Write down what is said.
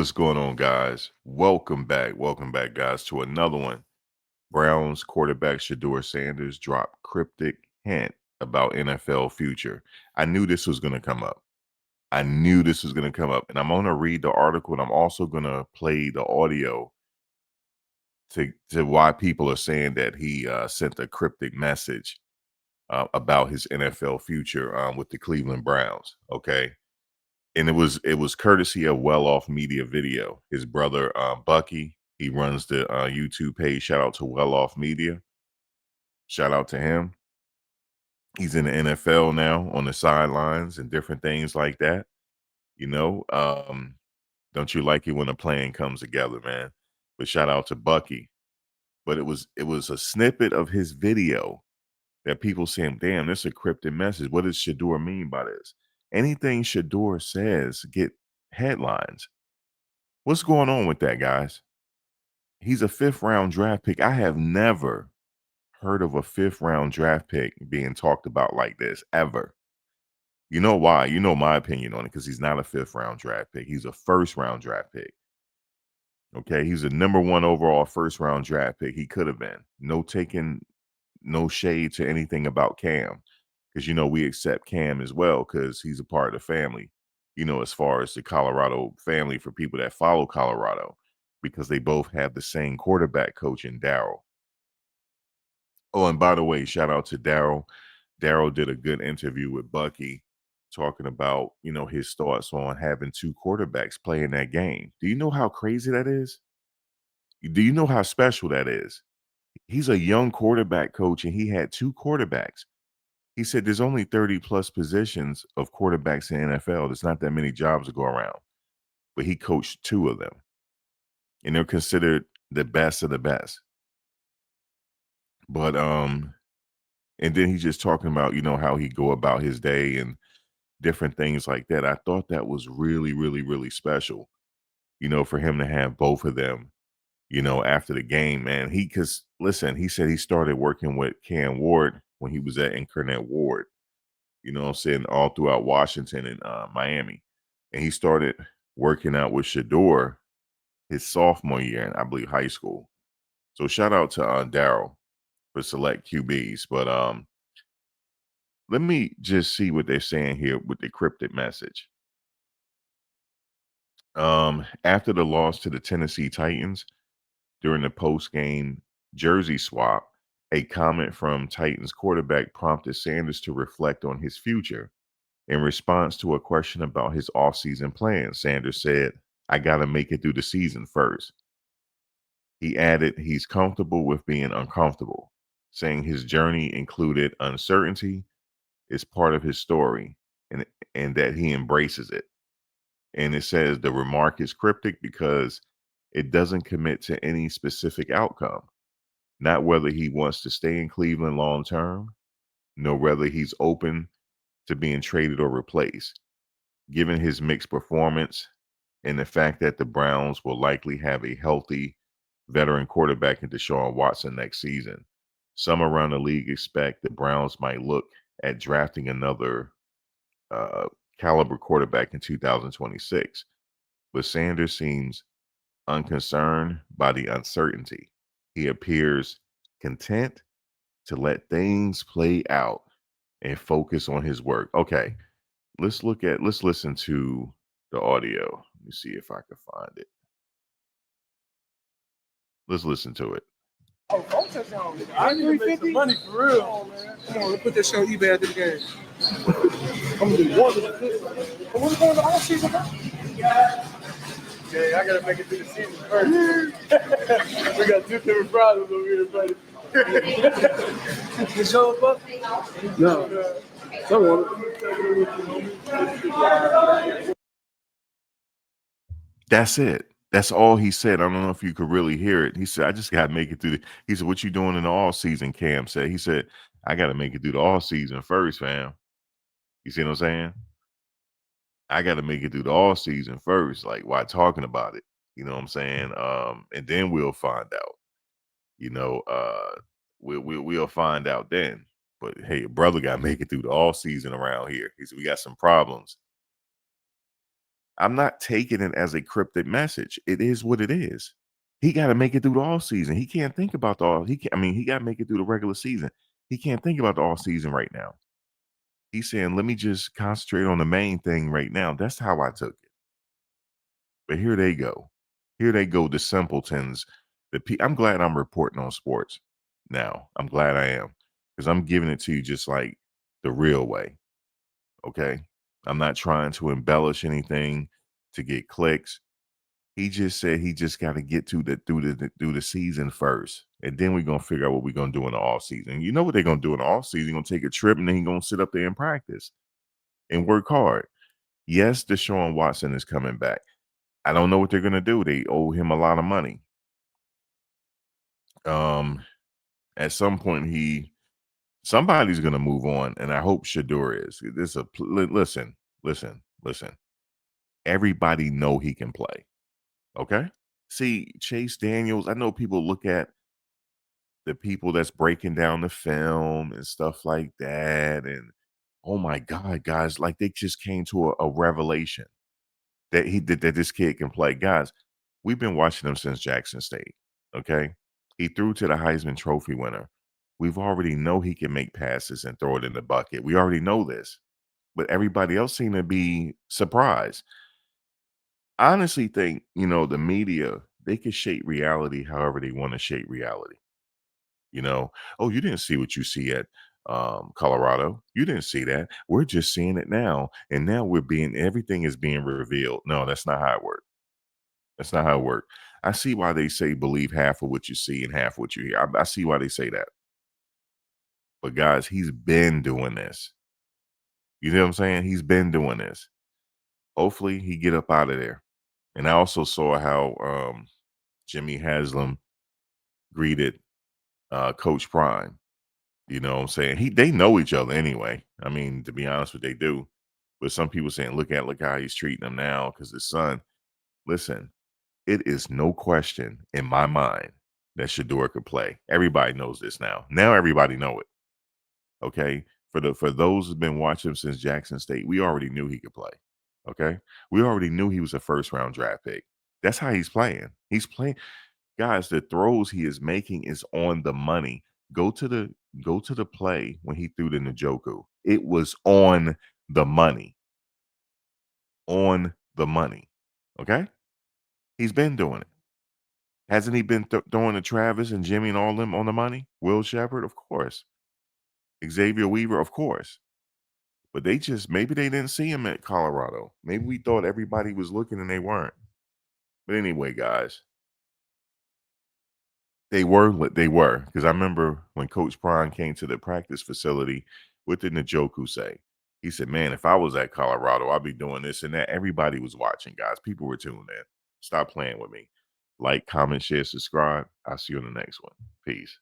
What's going on, guys? Welcome back. Welcome back, guys, to another one. Browns quarterback Shedeur Sanders dropped cryptic hint about NFL future. I knew this was going to come up. I knew this was going to come up. And I'm going to read the article and I'm also going to play the audio to why people are saying that he sent a cryptic message about his NFL future with the Cleveland Browns. Okay. And it was courtesy of Well Off Media Video. His brother Bucky, he runs the YouTube page. Shout out to Well Off Media. Shout out to him. He's in the NFL now on the sidelines and different things like that. You know, don't you like it when a plan comes together, man? But shout out to Bucky. But it was a snippet of his video that people saying, "Damn, this is a cryptic message. What does Shadur mean by this?" Anything Shadur says get headlines. What's going on with that, guys? He's a fifth round draft pick. I have never heard of a fifth round draft pick being talked about like this ever. You know why? You know my opinion on it because he's not a fifth round draft pick. He's a first round draft pick. Okay. He's a number one overall first round draft pick. He could have been. No shade to anything about Cam because, we accept Cam as well because he's a part of the family, as far as the Colorado family for people that follow Colorado because they both have the same quarterback coach in Daryl. Oh, and by the way, shout out to Daryl. Daryl did a good interview with Bucky talking about, his thoughts on having two quarterbacks play in that game. Do you know how crazy that is? Do you know how special that is? He's a young quarterback coach and he had two quarterbacks. He said there's only 30 plus positions of quarterbacks in the NFL. There's not that many jobs to go around, but he coached two of them and they're considered the best of the best. But, and then he's just talking about, how he go about his day and different things like that. I thought that was really, really, really special, for him to have both of them, after the game, man. Cause listen, he said he started working with Cam Ward when he was at Incarnate Ward, what I'm saying, all throughout Washington and Miami. And he started working out with Shedeur his sophomore year in, I believe, high school. So shout out to Daryl for select QBs. But let me just see what they're saying here with the cryptic message. After the loss to the Tennessee Titans during the post-game jersey swap, a comment from Titans quarterback prompted Sanders to reflect on his future. In response to a question about his offseason plans, Sanders said, "I got to make it through the season first." He added he's comfortable with being uncomfortable, saying his journey included uncertainty is part of his story and that he embraces it. And it says the remark is cryptic because it doesn't commit to any specific outcome, not whether he wants to stay in Cleveland long term, nor whether he's open to being traded or replaced. Given his mixed performance and the fact that the Browns will likely have a healthy veteran quarterback in Deshaun Watson next season, some around the league expect the Browns might look at drafting another uh, caliber quarterback in 2026. But Sanders seems unconcerned by the uncertainty. He appears content to let things play out and focus on his work. Okay, let's listen to the audio. Let me see if I can find it. Let's listen to it. Oh, phone touchdown. I need to make some money for real. Come on, let's put that shit on eBay after the game. I'm gonna do one. But what's going on all season, bro? Yeah, I gotta make it through the season first. We got two different problems over here, buddy. You show up, Buck? No. Someone. That's it. That's all he said. I don't know if you could really hear it. He said, "I just got to make it through." He said, "What you doing in the all season?" Cam said. He said, "I got to make it through the all season first, fam." You see what I'm saying? I got to make it through the all season first. Like, why talking about it? You know what I'm saying? And then we'll find out. You know, we'll find out then. But hey, your brother got to make it through the all season around here. He said, "We got some problems." I'm not taking it as a cryptic message. It is what it is. He got to make it through the all season. He can't think about the all. He can, I mean, he got to make it through the regular season. He can't think about the all season right now. He's saying, "Let me just concentrate on the main thing right now." That's how I took it. But here they go. Here they go. The simpletons. I'm glad I'm reporting on sports now. I'm glad I am because I'm giving it to you just like the real way. Okay. I'm not trying to embellish anything to get clicks. He just said he just got to get to the through the season first, and then we're gonna figure out what we're gonna do in the off season. You know what they're gonna do in the off season? They're gonna take a trip and then he's gonna sit up there and practice and work hard. Yes, Deshaun Watson is coming back. I don't know what they're gonna do. They owe him a lot of money. Um, at some point, somebody's gonna move on, and I hope Shedeur is. This a listen. Everybody know he can play. Okay. See, Chase Daniels, I know people look at the people that's breaking down the film and stuff like that. And oh my God, guys, like they just came to a revelation that that this kid can play. Guys, we've been watching him since Jackson State. Okay. He threw to the Heisman Trophy winner. We've already know he can make passes and throw it in the bucket. We already know this. But everybody else seemed to be surprised. I honestly think, the media, they can shape reality however they want to shape reality. Oh, you didn't see what you see at Colorado. You didn't see that. We're just seeing it now. And now everything is being revealed. No, that's not how it works. That's not how it works. I see why they say believe half of what you see and half what you hear. I see why they say that. But guys, he's been doing this. You know what I'm saying? He's been doing this. Hopefully he get up out of there. And I also saw how Jimmy Haslam greeted Coach Prime. You know what I'm saying? They know each other anyway. I mean, to be honest with you, they do. But some people saying, look how he's treating him now because his son. Listen, it is no question in my mind that Shedeur could play. Everybody knows this now. Now everybody know it. Okay. For those who've been watching him since Jackson State, we already knew he could play. Okay. We already knew he was a first round draft pick. That's how he's playing. He's playing. Guys, the throws he is making is on the money. Go to the play when he threw to Njoku. It was on the money. On the money. Okay? He's been doing it. Hasn't he been throwing to Travis and Jimmy and all them on the money? Will Shepard, of course. Xavier Weaver, of course. But maybe they didn't see him at Colorado. Maybe we thought everybody was looking and they weren't. But anyway, guys, they were what they were, because I remember when Coach Prime came to the practice facility, what did Njoku say? He said, "Man, if I was at Colorado, I'd be doing this and that." Everybody was watching, guys. People were tuned in. Stop playing with me. Like, comment, share, subscribe. I'll see you in the next one. Peace.